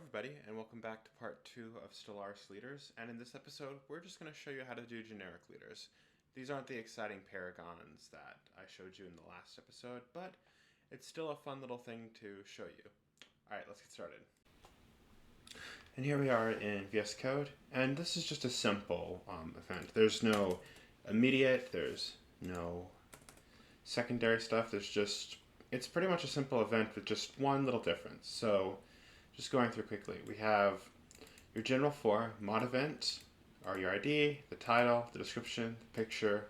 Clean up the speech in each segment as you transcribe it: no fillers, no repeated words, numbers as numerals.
everybody, and welcome back to part 2 of Stellaris Leaders, and in this episode, we're just going to show you how to do generic leaders. These aren't the exciting paragons that I showed you in the last episode, but it's still a fun little thing to show you. Alright, let's get started. And here we are in VS Code, and this is just a simple event. There's no immediate, there's no secondary stuff, it's pretty much a simple event with just one little difference. So, just going through quickly, we have your general for mod event, or your ID, the title, the description, the picture,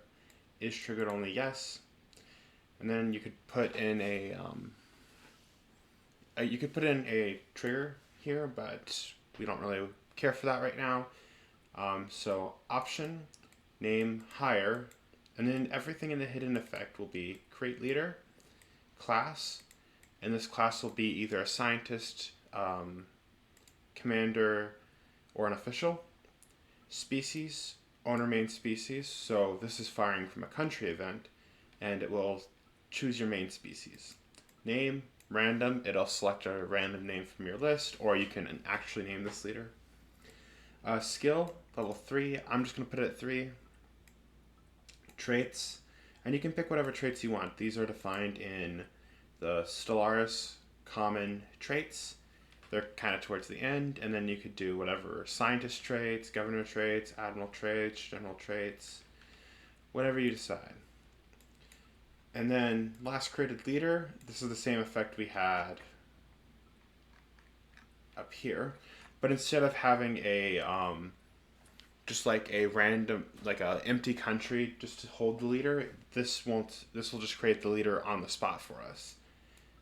is triggered only yes, and then you could put in a trigger here, but we don't really care for that right now. So option, name, hire, and then everything in the hidden effect will be create leader, class, and this class will be either a scientist, commander, or an official. Species, owner main species, so this is firing from a country event, and it will choose your main species. Name, random, it'll select a random name from your list, or you can actually name this leader. Skill, level 3, I'm just going to put it at 3. Traits, and you can pick whatever traits you want. These are defined in the Stellaris common traits. They're kind of towards the end, and then you could do whatever scientist traits, governor traits, admiral traits, general traits, whatever you decide. And then last created leader, this is the same effect we had up here, but instead of having a just like a random, like a empty country just to hold the leader, this will just create the leader on the spot for us.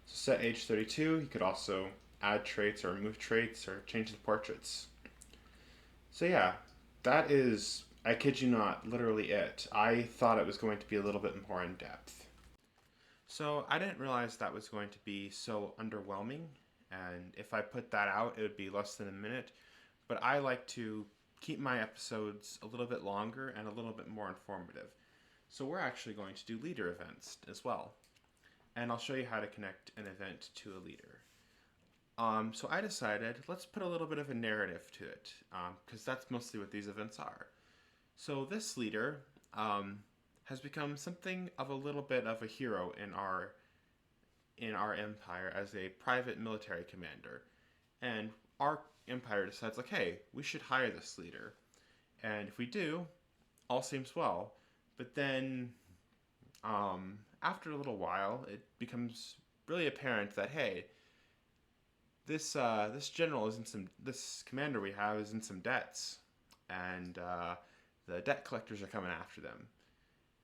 So set age 32, you could also add traits or remove traits or change the portraits. So yeah, that is, I kid you not, literally it. I thought it was going to be a little bit more in depth. So I didn't realize that was going to be so underwhelming, and if I put that out, it would be less than a minute. But I like to keep my episodes a little bit longer and a little bit more informative. So we're actually going to do leader events as well. And I'll show you how to connect an event to a leader. So I decided, let's put a little bit of a narrative to it, because that's mostly what these events are. So this leader has become something of a little bit of a hero in our empire as a private military commander. And our empire decides, like, hey, we should hire this leader. And if we do, all seems well. But then, after a little while, it becomes really apparent that, hey, this commander we have is in some debts, and the debt collectors are coming after them.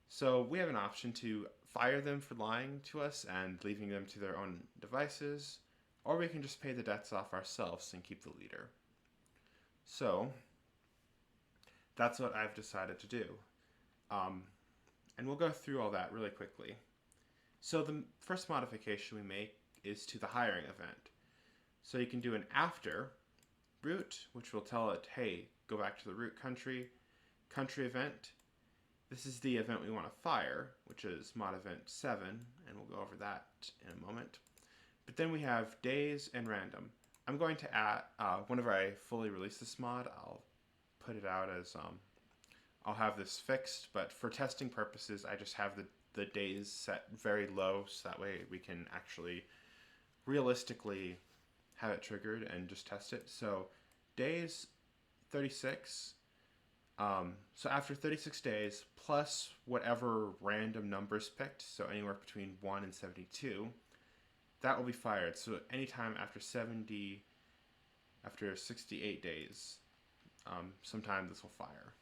So we have an option to fire them for lying to us and leaving them to their own devices, or we can just pay the debts off ourselves and keep the leader. So that's what I've decided to do. And we'll go through all that really quickly. So the first modification we make is to the hiring event. So you can do an after root, which will tell it, hey, go back to the root country event. This is the event we want to fire, which is mod event 7, and we'll go over that in a moment. But then we have days and random. I'm going to add, whenever I fully release this mod, I'll put it out as, I'll have this fixed, but for testing purposes, I just have the days set very low, so that way we can actually realistically have it triggered and just test it. So days 36. So after 36 days, plus whatever random numbers picked, so anywhere between 1 and 72, that will be fired. So anytime after 68 days, sometime this will fire.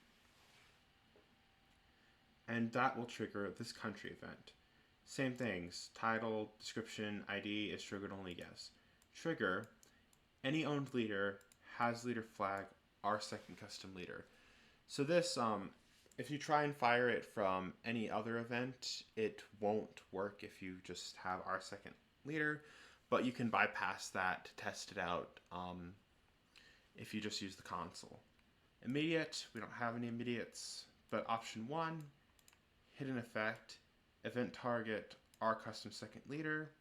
And that will trigger this country event. Same things, title, description, ID is triggered only yes. Trigger, any owned leader has leader flag, our second custom leader. So this, if you try and fire it from any other event, it won't work if you just have our second leader, but you can bypass that to test it out if you just use the console. Immediate, we don't have any immediates, but option 1, hidden effect, event target, our custom second leader,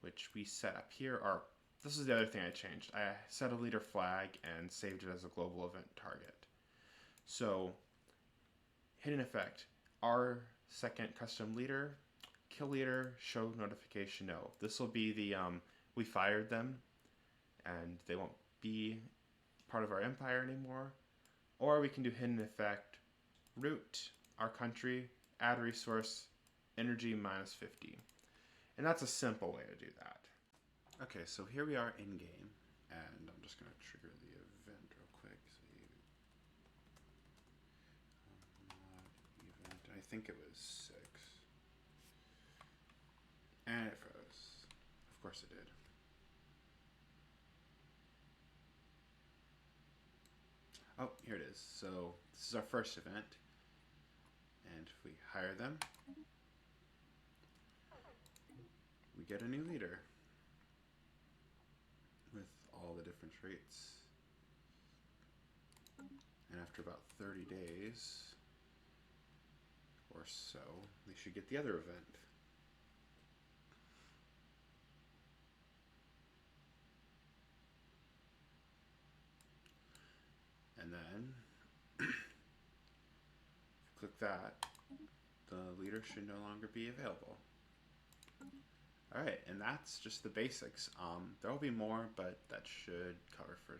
which we set up here, or this is the other thing I changed. I set a leader flag and saved it as a global event target. So, hidden effect. Our second custom leader, kill leader, show notification no. This will be the, we fired them and they won't be part of our empire anymore. Or we can do hidden effect, root, our country, add resource, energy minus 50. And that's a simple way to do that. Okay, so here we are in game, and I'm just going to trigger the event real quick. So event, I think it was 6. And it froze. Of course it did. Oh, here it is. So this is our first event. And if we hire them, we get a new leader with all the different traits. And after about 30 days or so, they should get the other event. And then, click that, the leader should no longer be available. Alright, and that's just the basics. There will be more, but that should cover for